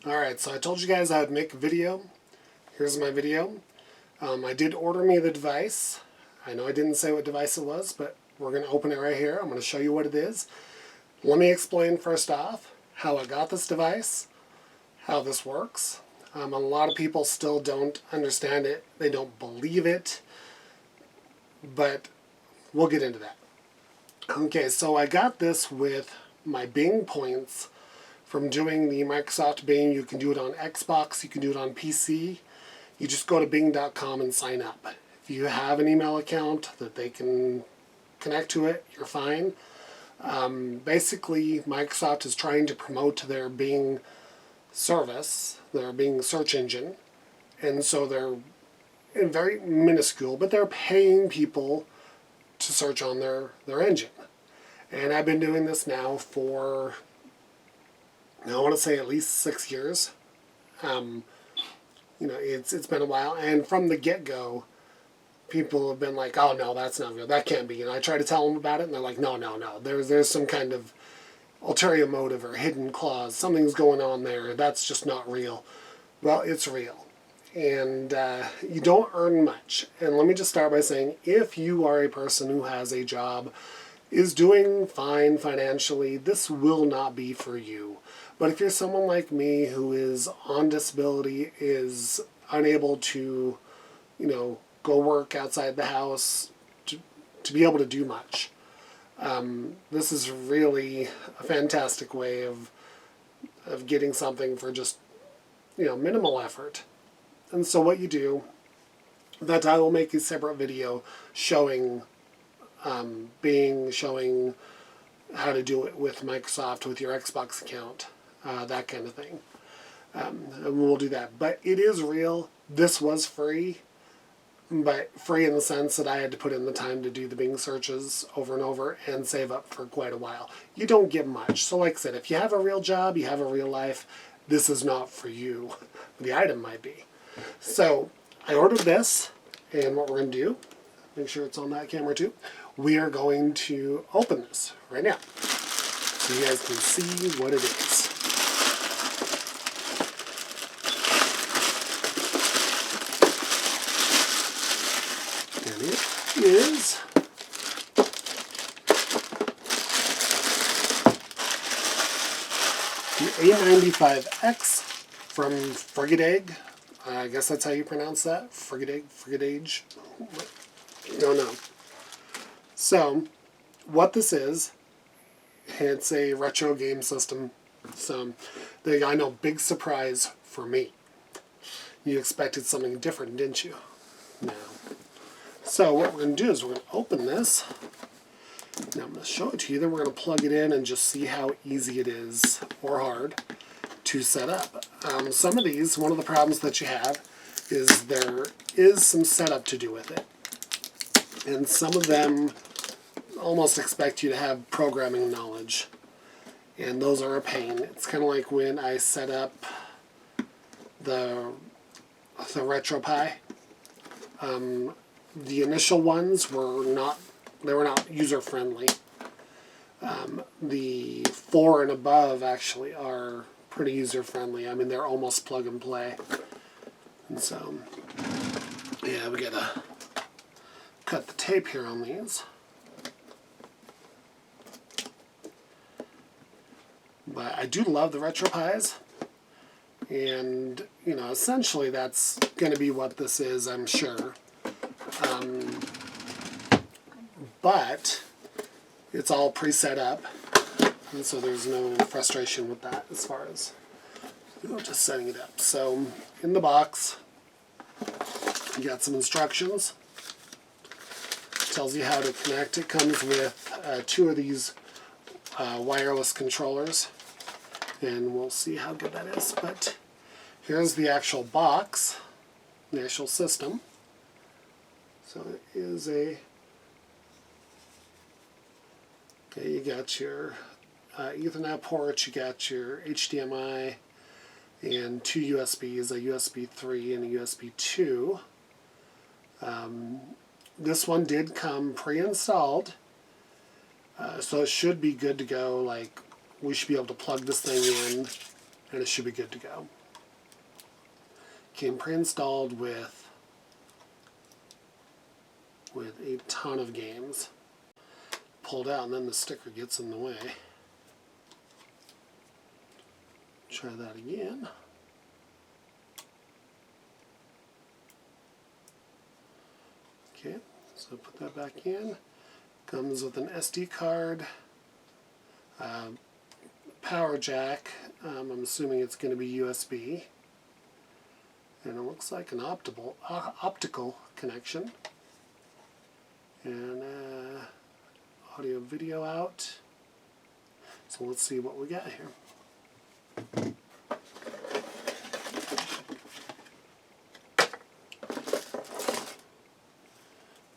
Alright, so I told you guys I would make a video. Here's my video. I did order me the device. I know I didn't say what device it was, but we're going to open it right here. I'm going to show you what it is. Let me explain first off how I got this device, how this works. A lot of people still don't understand it. They don't believe it, but we'll get into that. Okay, so I got this with my Bing points from doing the Microsoft Bing. You can do it on Xbox, you can do it on PC. You just go to bing.com and sign up. If you have an email account that they can connect to it, you're fine. Basically, Microsoft is trying to promote their Bing service, their Bing search engine, and so they're very minuscule, but they're paying people to search on their engine. And I've been doing this now for, I want to say, at least 6 years. It's been a while, and from the get-go, people have been like, "Oh no, that's not real. That can't be." And I try to tell them about it, and they're like, "No. There's some kind of ulterior motive or hidden clause. Something's going on there. That's just not real." Well, it's real, and you don't earn much. And let me just start by saying, if you are a person who has a job, is doing fine financially, this will not be for you. But if you're someone like me who is on disability, is unable to, go work outside the house, to be able to do much, this is really a fantastic way of getting something for just, minimal effort. And so what you do, that I will make a separate video showing showing how to do it with Microsoft, with your Xbox account, that kind of thing. And we'll do that. But it is real. This was free, but free in the sense that I had to put in the time to do the Bing searches over and over and save up for quite a while. You don't get much. So like I said, if you have a real job, you have a real life, this is not for you. The item might be. So I ordered this, and what we're going to do, make sure it's on that camera too, we are going to open this right now so you guys can see what it is. And it is the A95X from FRIGEDAEG. I guess that's how you pronounce that. FRIGEDAEG. Don't know. So, what this is, it's a retro game system. So, I know, big surprise for me. You expected something different, didn't you? No. So, what we're going to do is we're going to open this. Now, I'm going to show it to you. Then we're going to plug it in and just see how easy it is, or hard, to set up. Some of these, one of the problems that you have is there is some setup to do with it. And some of them almost expect you to have programming knowledge. And those are a pain. It's kind of like when I set up the RetroPie. The initial ones were not user-friendly. The 4 and above actually are pretty user-friendly. I mean, they're almost plug and play. And so, yeah, we gotta cut the tape here on these. But I do love the RetroPies. And, essentially that's going to be what this is, I'm sure. But it's all pre-set up. And so there's no frustration with that as far as just setting it up. So in the box, you got some instructions. Tells you how to connect. It comes with 2 of these wireless controllers, and we'll see how good that is. But here's the actual box, the actual system. So it is okay, you got your Ethernet port, you got your HDMI, and 2 USBs, a USB 3 and a USB 2. This one did come pre-installed, so it should be good to go. Like, we should be able to plug this thing in and it should be good to go. Came pre-installed with a ton of games. Pulled out and then the sticker gets in the way. Try that again. Okay, so put that back in. Comes with an SD card, power jack. I'm assuming it's going to be USB. And it looks like an optical connection. And audio video out. So let's see what we got here.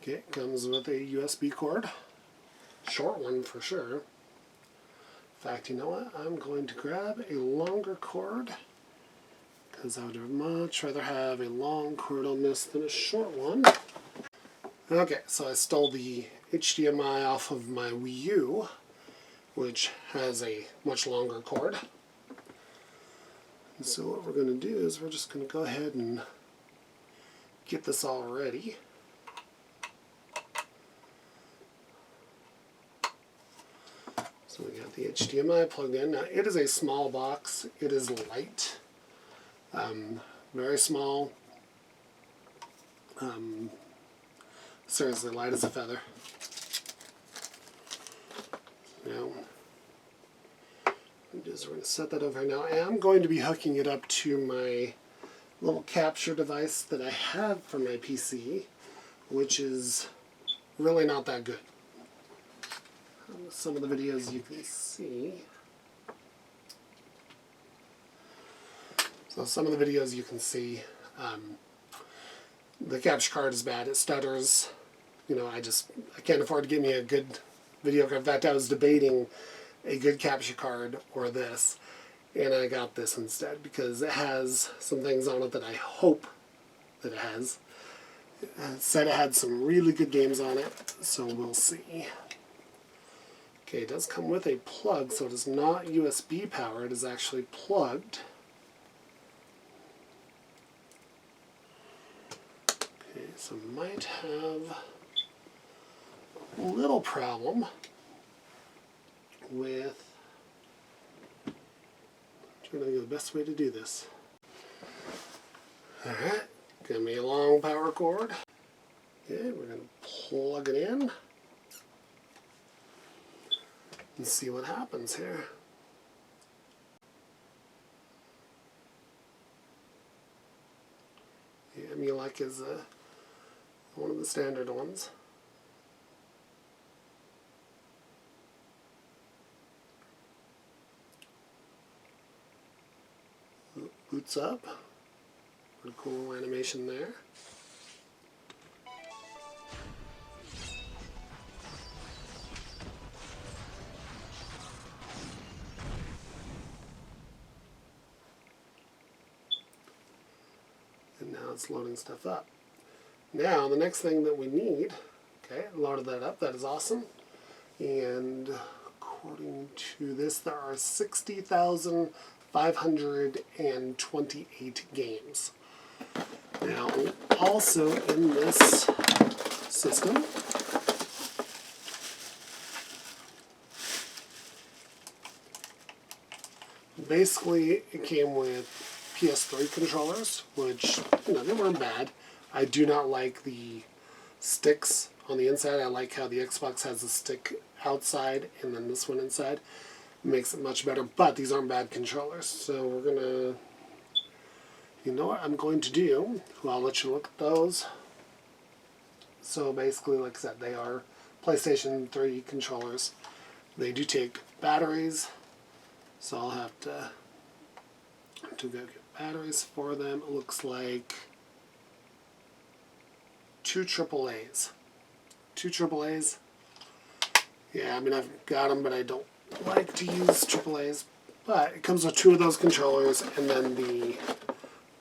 Okay, it comes with a USB cord. Short one for sure. In fact, you know what? I'm going to grab a longer cord because I would much rather have a long cord on this than a short one. Okay, so I stole the HDMI off of my Wii U, which has a much longer cord. And so what we're going to do is we're just going to go ahead and get this all ready. So we got the HDMI plugged in. Now it is a small box. It is light. Very small. Seriously, light as a feather. Now, we're going to set that over. Now, I am going to be hooking it up to my little capture device that I have for my PC, which is really not that good. Some of the videos you can see. So some of the videos you can see, the capture card is bad. It stutters. You know, I can't afford to give me a good video card. In fact, I was debating a good capture card or this, and I got this instead because it has some things on it that I hope that it has. It said it had some really good games on it, so we'll see. Okay, it does come with a plug, so it is not USB powered. It is actually plugged. Okay, so might have a little problem with trying to think of the best way to do this. Alright, give me a long power cord. Okay, we're going to plug it in and see what happens here. The Emulec is one of the standard ones. Boots up. Pretty cool animation there. And now it's loading stuff up. Now the next thing that we need, okay, loaded that up, that is awesome. And according to this, there are 60,528 games. Now, also in this system, basically it came with PS3 controllers, which, you know, they weren't bad. I do not like the sticks on the inside. I like how the Xbox has a stick outside and then this one inside. It makes it much better, but these aren't bad controllers. So we're gonna, you know what I'm going to do? Well, I'll let you look at those. So basically, like I said, they are PlayStation 3 controllers. They do take batteries, so I'll have to go get batteries for them. It looks like 2 AAAs. 2 AAAs. Yeah, I mean, I've got them, but I don't like to use AAAs. But it comes with 2 of those controllers and then the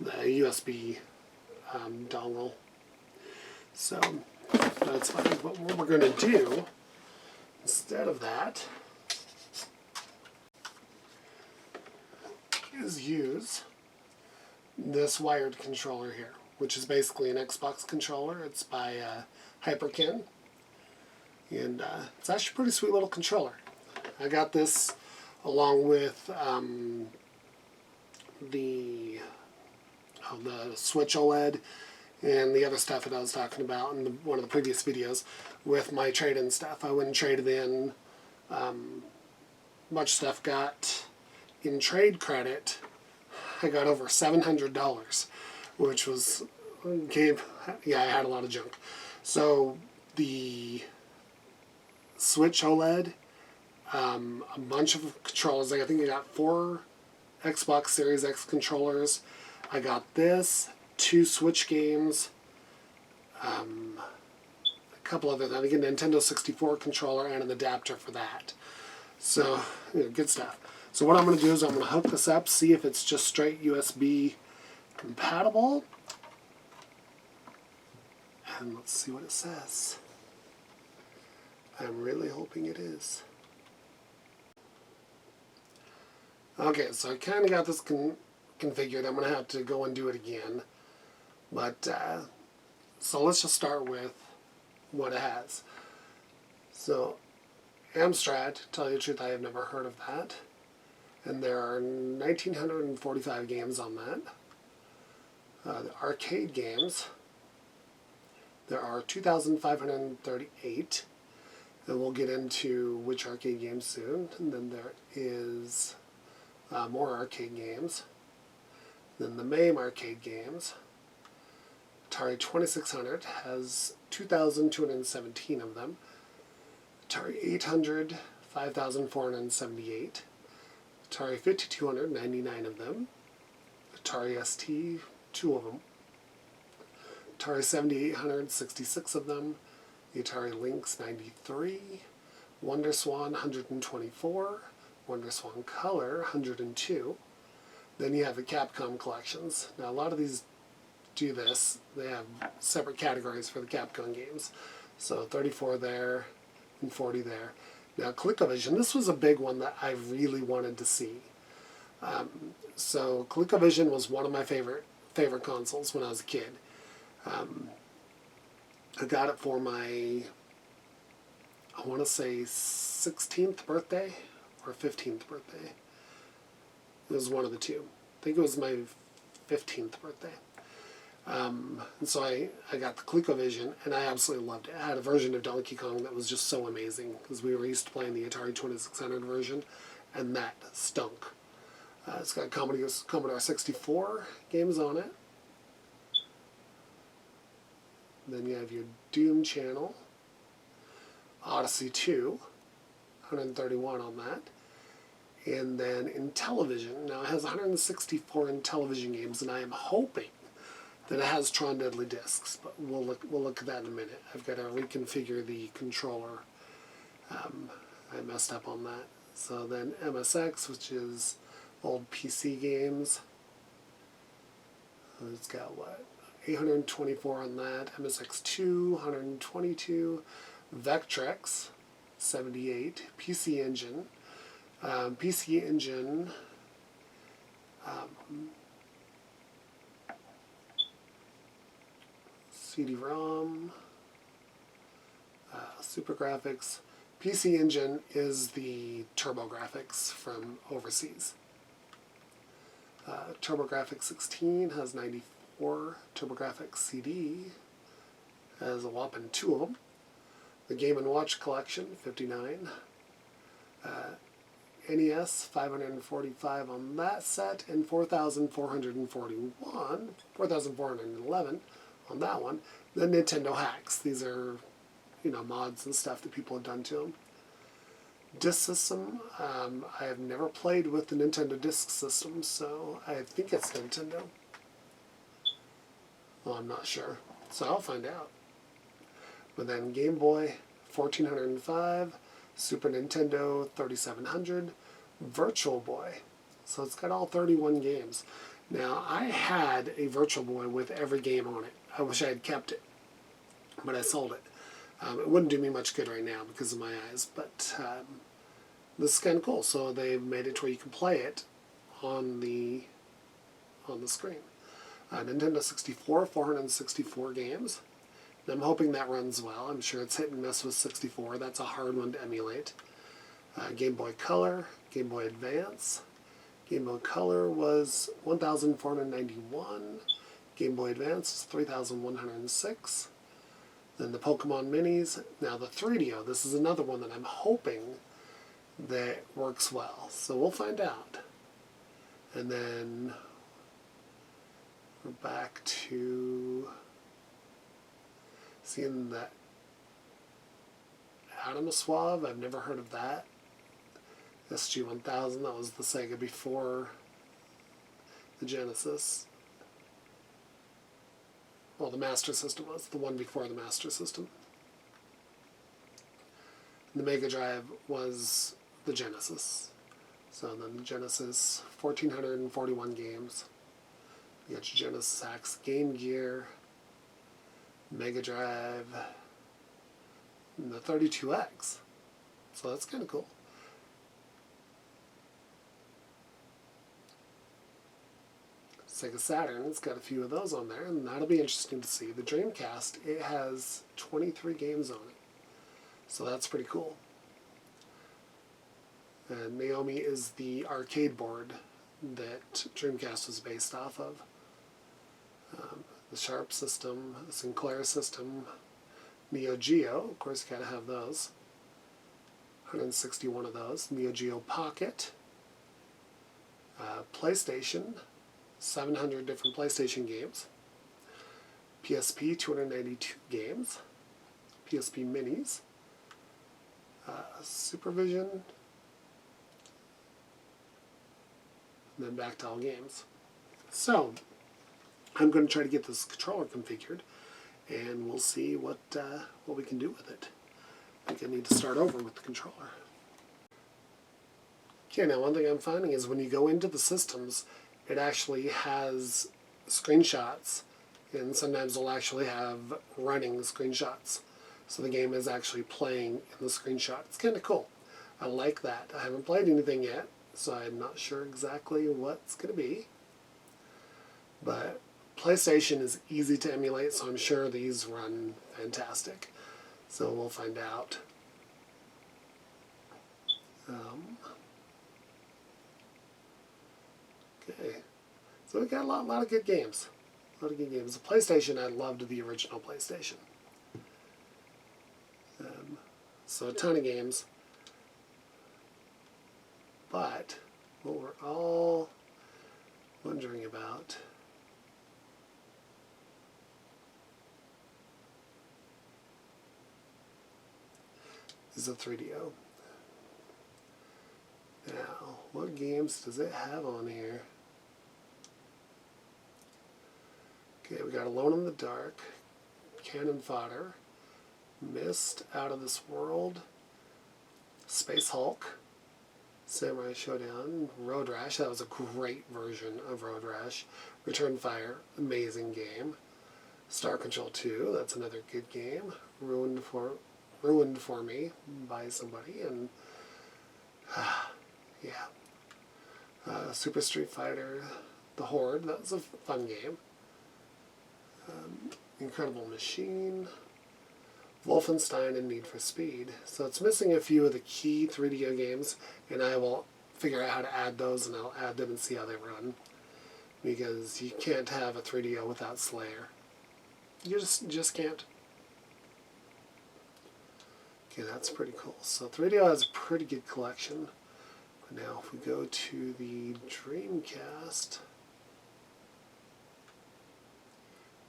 USB dongle. So that's fine. But what we're going to do instead of that is use this wired controller here, which is basically an Xbox controller. It's by Hyperkin, and it's actually a pretty sweet little controller. I got this along with the Switch OLED and the other stuff that I was talking about in one of the previous videos with my trade-in stuff. I went and traded in much stuff, got in trade credit. I got over $700, which was I had a lot of junk. So the Switch OLED, a bunch of controllers. I think I got 4 Xbox Series X controllers. I got this, 2 Switch games, a couple other things. I think a Nintendo 64 controller and an adapter for that. So, good stuff. So what I'm going to do is I'm going to hook this up, see if it's just straight USB compatible. And let's see what it says. I'm really hoping it is. Okay, so I kind of got this configured. I'm going to have to go and do it again. But, so let's just start with what it has. So, Amstrad, to tell you the truth, I have never heard of that. And there are 1,945 games on that. The arcade games, there are 2,538. And we'll get into which arcade games soon. And then there is more arcade games. Then the MAME arcade games. Atari 2600 has 2,217 of them. Atari 800, 5,478. Atari 5200, 99 of them. Atari ST, 2 of them. Atari 7800, 66 of them. The Atari Lynx, 93. Wonder Swan, 124. Wonder Swan Color, 102. Then you have the Capcom collections. Now a lot of these do this. They have separate categories for the Capcom games. So 34 there and 40 there. Now ColecoVision, this was a big one that I really wanted to see. So ColecoVision was one of my favorite consoles when I was a kid. I got it for my, I want to say 16th birthday or 15th birthday. It was one of the two. I think it was my 15th birthday. And so I got the ColecoVision, and I absolutely loved it. I had a version of Donkey Kong that was just so amazing, because we were used to playing the Atari 2600 version, and that stunk. It's got Commodore 64 games on it. Then you have your Doom channel, Odyssey 2, 131 on that. And then in television, now it has 164 in television games, and I am hoping that it has Tron Deadly Discs, but we'll look at that in a minute. I've got to reconfigure the controller. I messed up on that. So then MSX, which is old PC games. It's got what? 824 on that. MSX2, 122. Vectrex, 78. PC Engine. PC Engine, CD-ROM, Super Graphics. PC Engine is the TurboGrafx from overseas. TurboGrafx 16 has 94. TurboGrafx CD has a whopping 2 of them. The Game & Watch Collection, 59. NES, 545 on that set, and 4,411 on that one. The Nintendo hacks. These are, mods and stuff that people have done to them. Disc system, I have never played with the Nintendo Disc System, so I think it's Nintendo. Well, I'm not sure, so I'll find out. But then Game Boy, 1,405. Super Nintendo, 3,700. Virtual Boy. So it's got all 31 games. Now, I had a Virtual Boy with every game on it. I wish I had kept it, but I sold it. It wouldn't do me much good right now because of my eyes, but this is kind of cool. So they've made it to where you can play it on the screen. Nintendo 64, 464 games. And I'm hoping that runs well. I'm sure it's hit and miss with 64. That's a hard one to emulate. Game Boy Color, Game Boy Advance. Game Boy Color was 1,491. Game Boy Advance was 3,106. Then the Pokemon Minis. Now the 3DO. This is another one that I'm hoping that works well. So we'll find out. And then we're back to seeing that Atom Suave. I've never heard of that. SG-1000, that was the Sega before the Genesis. Well, the Master System was the one before the Master System. And the Mega Drive was the Genesis. So then the Genesis, 1,441 games. You got your Genesis X, Game Gear, Mega Drive, and the 32X. So that's kind of cool. Sega Saturn, it's got a few of those on there, and that'll be interesting to see. The Dreamcast, it has 23 games on it. So that's pretty cool. And Naomi is the arcade board that Dreamcast was based off of. The Sharp system, the Sinclair system, Neo Geo, of course you gotta have those. 161 of those. Neo Geo Pocket. PlayStation, 700 different PlayStation games. PSP, 292 games. PSP Minis. Supervision. And then back to all games. So, I'm going to try to get this controller configured, and we'll see what we can do with it. I think I need to start over with the controller. Okay, now one thing I'm finding is when you go into the systems, it actually has screenshots, and sometimes it'll actually have running screenshots. So the game is actually playing in the screenshot. It's kind of cool. I like that. I haven't played anything yet, so I'm not sure exactly what's going to be. But PlayStation is easy to emulate, so I'm sure these run fantastic. So we'll find out. Okay, so we got a lot of good games. A lot of good games. The PlayStation, I loved the original PlayStation. So a ton of games. But what we're all wondering about is a 3DO. Now, what games does it have on here? Okay, we got Alone in the Dark, Cannon Fodder, Mist, Out of This World, Space Hulk, Samurai Showdown, Road Rash, that was a great version of Road Rash, Return Fire, amazing game, Star Control 2, that's another good game, Ruined for Me by somebody, and yeah. Super Street Fighter, The Horde, that was a fun game. Incredible Machine, Wolfenstein, and Need for Speed. So it's missing a few of the key 3DO games, and I will figure out how to add those, and I'll add them and see how they run. Because you can't have a 3DO without Slayer. You just can't. Okay, that's pretty cool. So 3DO has a pretty good collection. But now if we go to the Dreamcast,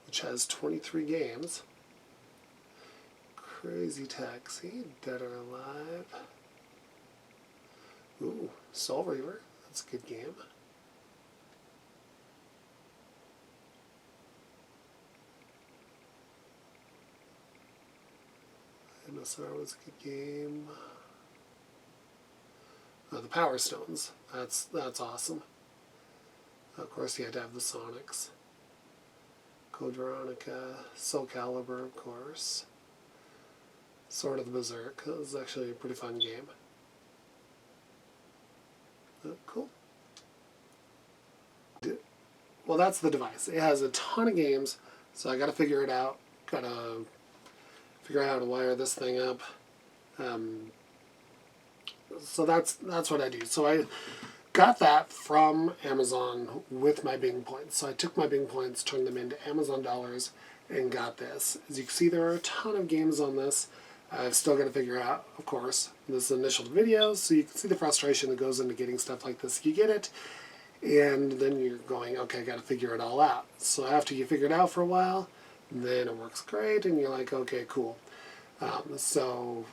which has 23 games. Crazy Taxi, Dead or Alive. Ooh, Soul Reaver, that's a good game. MSR was a good game. The Power Stones, that's awesome. Of course you had to have the Sonics. Code Veronica, Soul Calibur, of course. Sword of the Berserk, that was actually a pretty fun game. Cool. well, that's the device. It has a ton of games, so I got to figure it out. Got to figure out how to wire this thing up. So that's what I do. So I got that from Amazon with my Bing points. So I took my Bing points, turned them into Amazon dollars, and got this. As you can see, there are a ton of games on this. I've still got to figure out, of course, this initial video, so you can see the frustration that goes into getting stuff like this. You get it, and then you're going, okay, I got to figure it all out. So after you figure it out for a while, then it works great, and you're like, okay, cool. So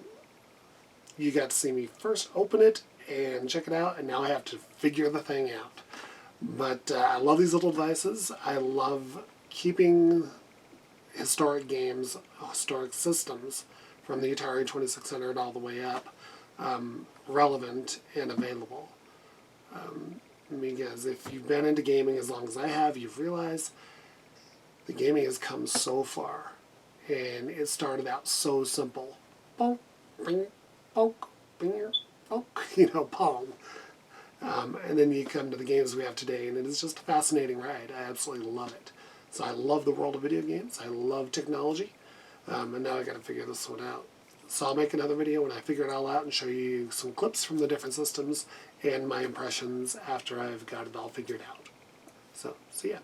you got to see me first open it and check it out, and now I have to figure the thing out. But I love these little devices. I love keeping historic games, historic systems, from the Atari 2600 all the way up, relevant and available. Because if you've been into gaming as long as I have, you've realized the gaming has come so far. And it started out so simple. Bonk, bing, poke, bing, poke, Pong. And then you come to the games we have today, and it is just a fascinating ride. I absolutely love it. So I love the world of video games. I love technology. And now I got to figure this one out. So I'll make another video when I figure it all out and show you some clips from the different systems and my impressions after I've got it all figured out. So, see ya.